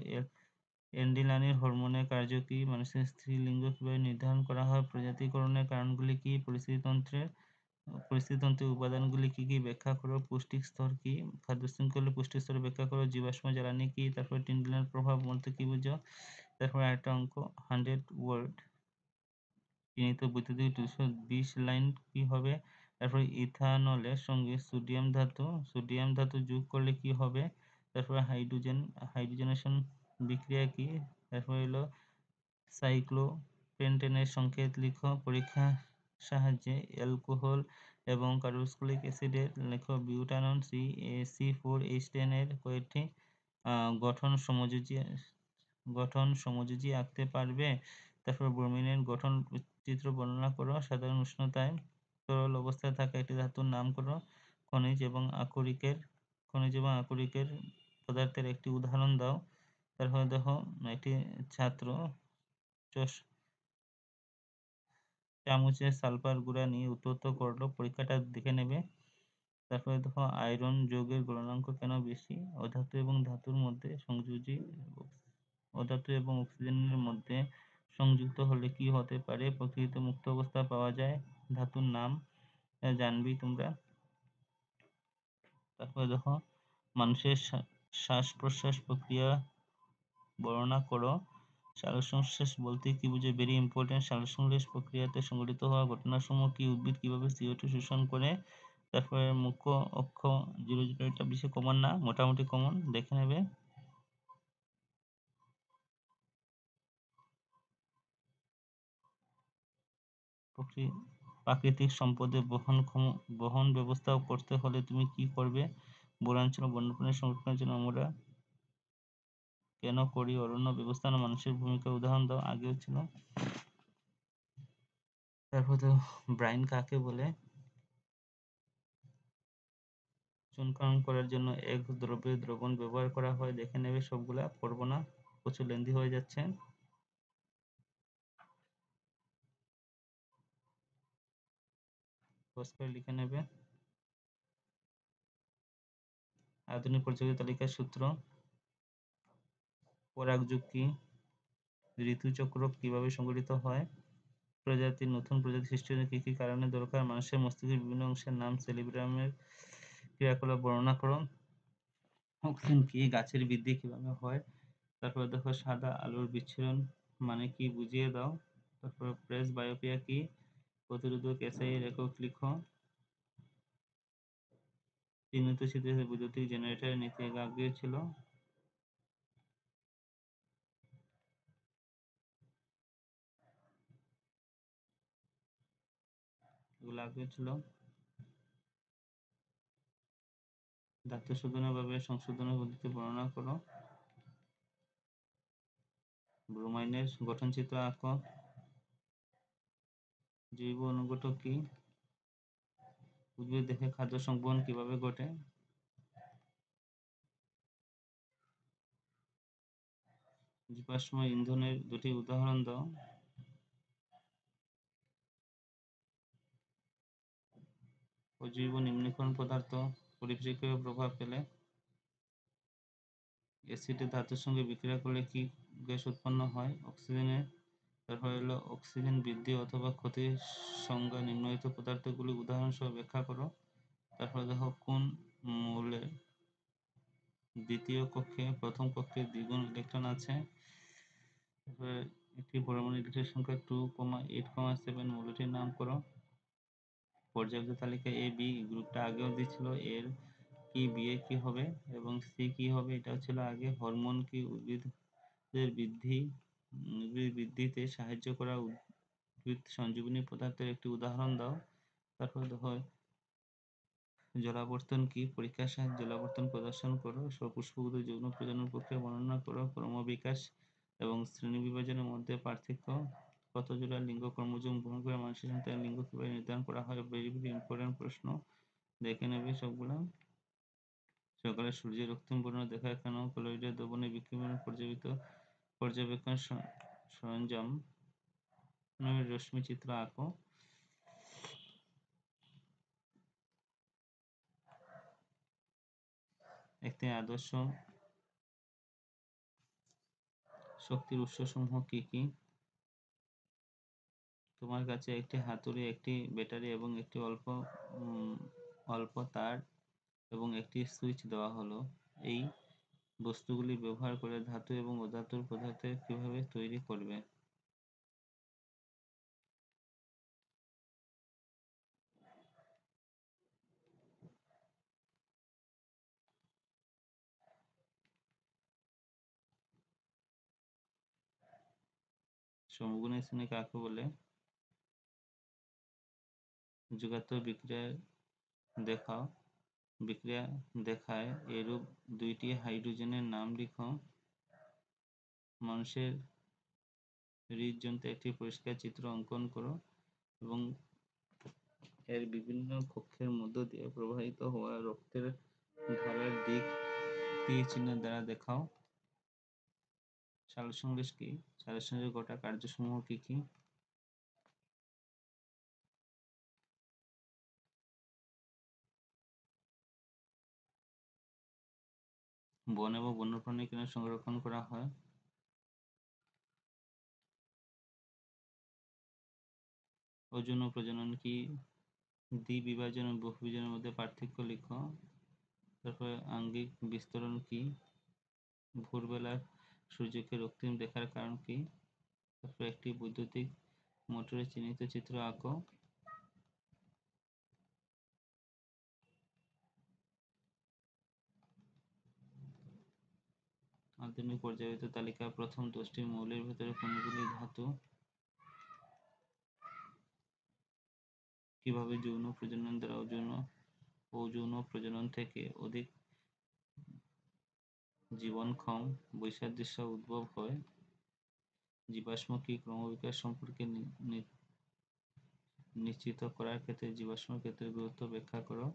এন্ড্রিলাইন হরমোনের কার্য কি? মানুষের স্ত্রী লিঙ্গ কিভাবে নির্ধারণ করা হয়? প্রজাতিকরণের কারণগুলি কি? পরিস্থিতিতন্ত্রের উপাদানগুলি কি কি ব্যাখ্যা করো। পুষ্টিক স্তর কি? খাদ্য শৃঙ্খলের পুষ্টি স্তর ব্যাখ্যা করো। জীবাশ্ম জ্বালানি কি? তারপর টিনটিনের প্রভাব বলতে কি বুঝো? তারপর আরেকটা অঙ্ক 100 ওয়ার্ড চিহ্নিত বৈদ্যুতিক 220 লাইন কি হবে? তারপরে ইথানলের সঙ্গে সোডিয়াম ধাতু যোগ করলে কি হবে? তারপরে হাইড্রোজেনেশন বিক্রিয়া কি? তারপরে হলো সাইক্লোপেন্টেনের সংকেত লিখো। পরীক্ষার সাহায্যে অ্যালকোহল এবং কার্বক্সিলিক অ্যাসিডের লেখো। বিউটানন C4H10 এর কয়েকটি গঠন সমযোজী আঁকতে পারবে? তারপর ব্রোমিনের গঠন চিত্র বর্ণনা করো। সাধারণ উষ্ণতায় তরল অবস্থায় থাকা একটি ধাতুর নাম করো। খনিজ এবং আকরিকের পদার্থের একটি উদাহরণ দাও। তারপরে দেখো একটি ছাত্র চামচে সালফার গুঁড়া নিয়ে উত্তপ্ত করলো, পরীক্ষাটা দেখে নেবে। তারপরে দেখো আয়রন যৌগের গলনাঙ্ক কেন বেশি? অধাতু এবং অক্সিজেনের মধ্যে সংযুক্ত হলে কি হতে পারে? প্রকৃতিতে মুক্ত অবস্থা পাওয়া যায়। ধাতুর নাম জানবি তোমরা। তারপরে দেখো মানুষের শ্বাস প্রশ্বাস প্রক্রিয়া বর্ণনা করো। সালোকসংশ্লেষ বলতে কি বুঝে? Very important. সালোকসংশ্লেষ প্রক্রিয়াতে সংঘটিত হওয়া ঘটনাসমূহ কি? উদ্ভিদ কিভাবে CO2 শোষণ করে? তারপরে মুখ্য অক্ষ 0 এটা বেশি কমন না, মোটামুটি কমন, দেখে নেবে। প্রাকৃতিক সম্পদের বহন ব্যবস্থা করতে হলে তুমি কি করবে? বনাঞ্চল বন্যপ্রাণী সংরক্ষণের জন্য আমরা কেন করি? অরণ্য ব্যবস্থাপনা মানুষের ভূমিকা উদাহরণ দাও। আগেও ছিল। তারপর তো ব্রাইন কাকে বলে? চূর্ণীকরণ করার জন্য এক দ্রব্যের দ্রবণ ব্যবহার করা হয়। দেখে নেবে, সবগুলা পড়বো না, প্রচুর লেন্দি হয়ে যাচ্ছে। পোস্ট করে লিখে নেবে। আধুনিক পর্যাপ্ত তালিকার সূত্র। পরাগযুগ কি? ঋতুচক্র কিভাবে সংঘটিত হয়? নতুন প্রজাতি সৃষ্টির জন্য কি কি কারণে দরকার? মানুষের মস্তিষ্কের বিভিন্ন অংশের নাম। সেরিব্রামের ক্রিয়াকলাপ বর্ণনা করো। অক্সিজেন কি? গাছের বৃদ্ধি কিভাবে হয়? তারপরে দেখো সাদা আলোর বিচ্ছুরণ মানে কি বুঝিয়ে দাও। তারপর প্রেস বায়োপিয়া কি? প্রতিরোধক এসআই এর একক লিখো। চিহ্নিত শীতের বৈদ্যুতিক জেনারেটরের নীতি আগে ছিল। এগুলো আগে ছিল। ধাতু শোধনের ভাবে সংশোধনের পদ্ধতি বর্ণনা করো। ব্রোমাইনের গঠনচিত্র আঁকো। জৈব অনুঘটক কি? উদ্ভিদ দেহে খাদ্য সংবহন কিভাবে ঘটে? জীবাশ্ম ইন্ধনের দুটি উদাহরণ দাও। অজৈব নিম্নীকরণ পদার্থ পরিবেশে কিভাবে প্রভাব ফেলে? অ্যাসিডে ধাতুর সঙ্গে বিক্রিয়া করলে কি গ্যাস উৎপন্ন হয়? তারপর হলো অক্সিজেন বৃদ্ধি অথবা ক্ষতির সংজ্ঞা। নিম্নলিখিত পদার্থগুলি উদাহরণ সহ ব্যাখ্যা করো। তারপরে দেখো কোন মৌলের দ্বিতীয় কক্ষে প্রথম কক্ষে দ্বিগুণ ইলেকট্রন আছে? তারপরে একটি পরমাণু ইলেকট্রনের সংখ্যা 2,8,7। মৌলটির নাম করো। পর্যাপ্ত তালিকা এ বি গ্রুপটা আগেও দিয়েছিল। এর কি, বি এর কি হবে এবং সি কি হবে? এটাও ছিল আগে। হরমোন কি? উদ্ভিদের বৃদ্ধিতে সাহায্য করা উদ্ভিদ সঞ্জীবনী পদার্থের একটি উদাহরণ দাও। তারপর দেখো জলাবর্তন কি? পরীক্ষার সাহায্যে জলাবর্তন প্রদর্শন করো। সপুষ্পক যৌন প্রজনন প্রক্রিয়া বর্ণনা করো। ক্রমবিকাশ এবং শ্রেণীবিভাজনের মধ্যে পার্থক্য। কত জোড়া লিঙ্গ ক্রোমোজোম গ্রহণ করে মানুষের সন্তানের লিঙ্গ কিভাবে নির্ধারণ করা হয়? ভেরি ভেরি ইম্পর্টেন্ট প্রশ্ন, দেখে নেবে সবগুলো। সকালে সূর্যের রক্তিম বর্ণ দেখায় কেন? ক্লোরাইডের দ্রবণে বিকিরণ পর্যবেক্ষণ সরঞ্জাম। রশ্মি চিত্র আঁকো। একটি আদর্শ শক্তির উৎসসমূহ কি কি? তোমার কাছে একটি হাতুড়ি, একটি ব্যাটারি এবং একটি অল্প তার এবং একটি সুইচ দেওয়া হলো। এই বস্তুগুলি ব্যবহার করে ধাতু এবং অধাতুর পদার্থ কিভাবে তৈরি করবে? সমগুণী শ্রেণী কাকে বলে? যুগান্তর বিক্রিয়া দেখাও। বিক্রিয়া দেখায় এরূপ দুইটি হাইড্রোজেনের নাম লিখো। মানুষের হৃদযন্ত্রে একটি পরিষ্কার চিত্র অঙ্কন করো এবং এর বিভিন্ন কক্ষের মধ্য দিয়ে প্রবাহিত হওয়া রক্তের ধারার দিক তীর চিহ্নের দ্বারা দেখাও। সালোকসংশ্লেষ কি? সালোকসংশ্লেষের গোটা কার্যসমূহ কি কি? বন এবং বন্যপ্রাণী কেন সংরক্ষণ করা হয়? ওজন ও প্রজনন কি? দ্বিবিভাজন ও বহুবিভাজনের মধ্যে পার্থক্য লিখো। তারপরে আঙ্গিক বিস্তরণ কি? ভোরবেলার সূর্যকে রক্তিম দেখার কারণ কি? তারপরে একটি বৈদ্যুতিক মোটরের চিহ্নিত চিত্র আঁকো। আধুনিক পর্যায়বৃত্ত তালিকা প্রথম 10টি মৌলের ভেতরে কোনগুলি ধাতু? কিভাবে যৌন প্রজনন দ্বারা অযৌন প্রজনন থেকে অধিক জীবনক্ষম বৈসাদৃশ্য উদ্ভব হয়? জীবাশ্ম কি? ক্রমবিকাশ সম্পর্কে নিশ্চিত করার ক্ষেত্রে জীবাশ্ম ক্ষেত্রে গুরুত্ব ব্যাখ্যা করো।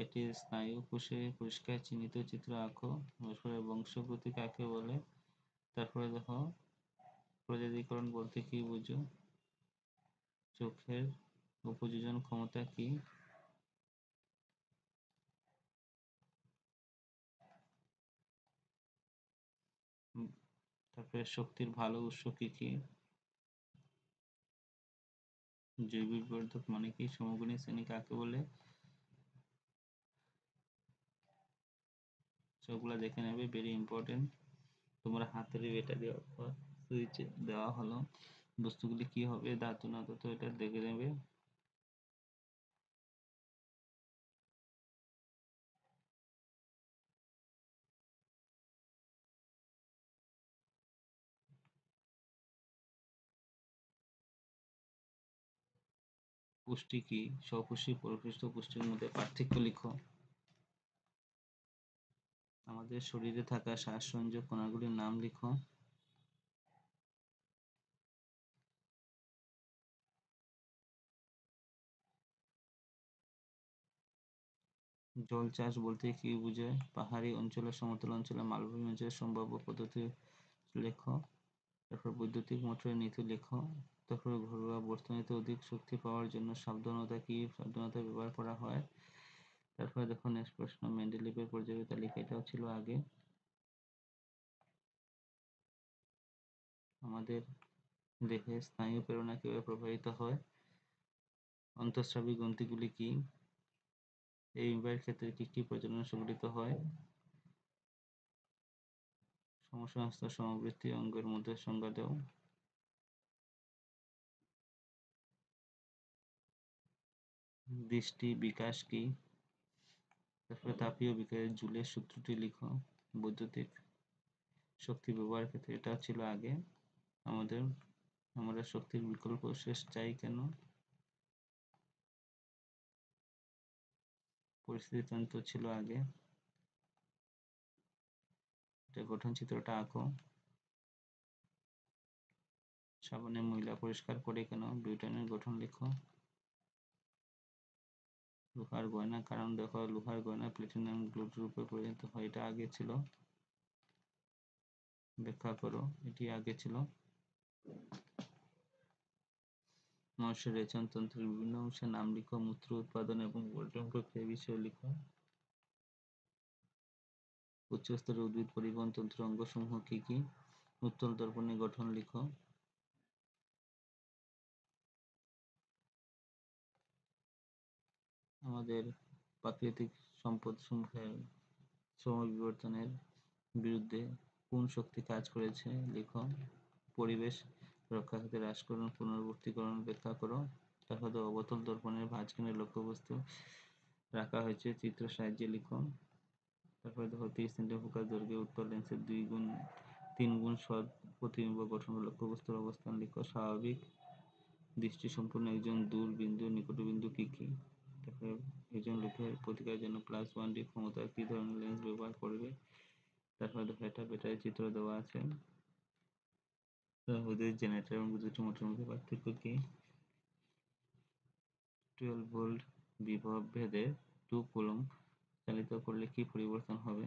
এটি স্নায়ু কোষে পরিষ্কার চিহ্নিত চিত্র আঁকো। তারপরে বংশগতি কাকে বলে? তারপরে দেখো প্রজাতিকরণ বলতে কি বুঝো? চোখের উপযোজন ক্ষমতা কি? তারপরে শক্তির ভালো উৎস কি কি? জৈব বিবর্ধক মানে কি? সমগুণী শ্রেণী কাকে বলে? সবগুলা দেখে নেবে, ভেরি ইম্পর্টেন্ট। তোমরা হাতের এটা দেওয়া সুইচ দেওয়া হলো, বস্তুগুলি কি হবে, ধাতু না ধাতু, এটা দেখে নেবে। পুষ্টি কি? স্বপুষ্টি পরিপুষ্ট পুষ্টির মধ্যে পার্থক্য লিখো। আমাদের শরীরে থাকা শ্বাসসংযোগ কণাগুলির নাম লিখো। জল চাষ বলতে কি বোঝায়? পাহাড়ি অঞ্চলে, সমতল অঞ্চলে, মালভূমি অঞ্চলে সম্ভাব্য পদ্ধতি লেখো। তারপর বৈদ্যুতিক মোটরের নীতি লেখো। তারপর ঘরোয়া বর্তনীতে অধিক শক্তি পাওয়ার জন্য সাবধানতা কি? সাবধানতা ব্যবহার করা হয়। তারপরে দেখো নেক্সট প্রশ্ন, মেন্ডেলিভের পর্যায়বৃত্ত তালিকা, এটাও ছিল আগে। আমাদের দেহে স্নায়ু প্রেরণা কিভাবে প্রভাবিত হয়? অন্তঃস্রাবী গ্রন্থিগুলি কি? এই উভয়ের ক্ষেত্রে কি কি প্রজনন সংঘটিত হয়? সমসংস্থ সমবৃত্তি অঙ্গের মধ্যে সংজ্ঞা দাও। দৃষ্টি বিকাশ কি? তারপরে তাপীয় বিকাশের জুলের সূত্রটি লিখো। বৈদ্যুতিক শক্তি ব্যবহারের ক্ষেত্রে, এটা ছিল আগে আমাদের। আমরা শক্তির বিকল্প শেষ চাই কেন? পরিস্থিতিতন্ত্র ছিল আগে। এটা গঠন চিত্রটা আঁকো। সাবানে ময়লা পরিষ্কার করে কেন? বিউটানের গঠন লিখো। লোহার গয়না কারণ দেখো, লোহার গয়না প্লাটিনাম গ্লুড রূপে পরিণত হয়, এটা আগে ছিল। ব্যাখ্যা করো, এটি আগে ছিল। মানুষের রেচনতন্ত্রের বিভিন্ন অংশের নাম লিখো। মূত্র উৎপাদন এবং বর্জন প্রক্রিয়া বিষয়ে লিখো। উচ্চস্তরের উদ্ভিদ পরিবহন তন্ত্রের অঙ্গসমূহ কি কি? উত্তল দর্পণের গঠন লিখো। আমাদের প্রাকৃতিক সম্পদ সমূহের সমবিবর্তনের বিরুদ্ধে কোন শক্তি কাজ করেছে লিখো। পরিবেশ রক্ষা ক্ষেত্রে হ্রাসকরণ পুনরাবর্তীকরণ ব্যাখ্যা করো। তারপর অবতল দর্পণের ভাঁজখানে লক্ষ্যবস্তু রাখা হয়েছে, চিত্র সাহায্যে লিখো। তারপরে দেখো 30 সেন্টিমিটার ফোকাস দৈর্ঘ্যে উত্তল লেন্সের 2 গুণ 3 গুণ সৎ প্রতিবিম্ব গঠন লক্ষ্যবস্তুর অবস্থান লিখো। স্বাভাবিক দৃষ্টি সম্পন্ন একজন দূর বিন্দু নিকটবিন্দু কি কি? তারপরে একজন লোকের প্রতিকারের জন্য +1D ক্ষমতার কি ধরনের লেন্স ব্যবহার করবে? তারপরে দেখো এটা ব্যাটারি চিত্র দেওয়া আছে। বৈদ্যুতিক জেনারেটর এবং বৈদ্যুতিক মোটরের মধ্যে পার্থক্য কি? 12 ভোল্ট বিভব ভেদে 2 কুলম্ব চালিত করলে কি পরিবর্তন হবে?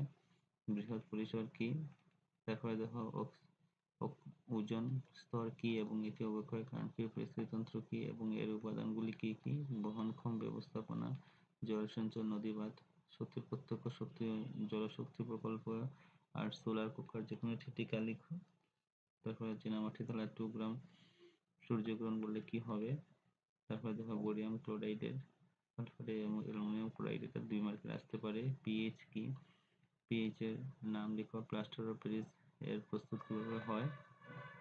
বৃহৎ পরিসর কি? তারপরে দেখো ওজন স্তর কি এবং এটি অবক্ষয়ের কারণ কি? পরিস্থিতিতন্ত্র কি এবং এর উপাদানগুলি কি কি? বহনক্ষম ব্যবস্থাপনা, জল সঞ্চয়, নদীবাঁধ, শক্তির প্রত্যক্ষ শক্তি, জলশক্তি প্রকল্প আর সোলার কুকার, যেকোনো একটি টিকা লিখো। তারপরে চীনামাটি তলায় 2 গ্রাম সূর্যগ্রহণ বললে কি হবে? তারপরে দেখো বেরিয়াম ক্লোরাইডের, তারপরে অ্যালুমিনিয়াম ক্লোরাইড, এটা 2 মার্কের আসতে পারে। পিএইচ কি? পিএইচ এর নাম লিখো। প্লাস্টার অফ প্যারিস এর প্রস্তুত কিভাবে হয়?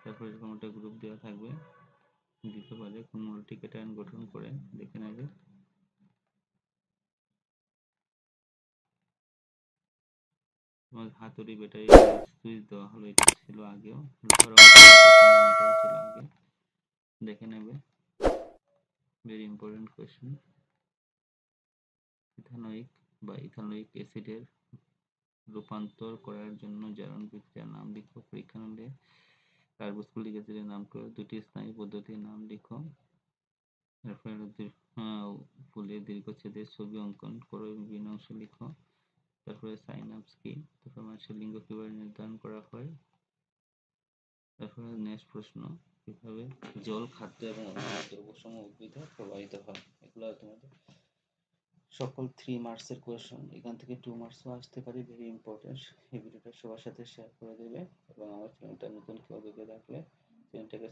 তারপরে এরকম একটা গ্রুপ দেওয়া থাকবে, দিতে পারে কোন মৌলটি ক্যাটায়ন গঠন করে, দেখে নেবে। তোমার হাতুড়ি ব্যাটারি সুইচ দেওয়া হলো, এটা ছিল আগেও, ধরো এটাও ছিল আগে, দেখে নেবে। Very important question. ইথানোয়িক বা ইথানোয়িক অ্যাসিডের রূপান্তর করার জন্য জারণ বিক্রিয়ার নাম লিখো। পরীক্ষানলে কার্বক্সিলিক অ্যাসিডের নাম করো। দুটি স্নায়ু পদ্ধতির নাম লিখো। তারপরে ফুলের দীর্ঘচ্ছেদের ছবি অঙ্কন করো এবং বিভিন্ন অংশ লিখো। তারপরে সাইনাপস কি? তারপরে মানুষের লিঙ্গ কিভাবে নির্ধারণ করা হয়? তারপরে নেক্সট প্রশ্ন, কিভাবে জল, খাদ্য এবং অন্যান্য দ্রব্যসমূহ উদ্ভিদে প্রবাহিত হয়? এগুলো তোমাদের সকল 3 মার্কসের কোয়েশ্চন, এখান থেকে 2 মার্কসও আসতে পারে, ভেরি ইম্পর্টেন্ট। এই ভিডিওটা সবার সাথে শেয়ার করে দেবে এবং আমার চ্যানেলটা নতুন কেউ দেখে থাকলে চ্যানেলটাকে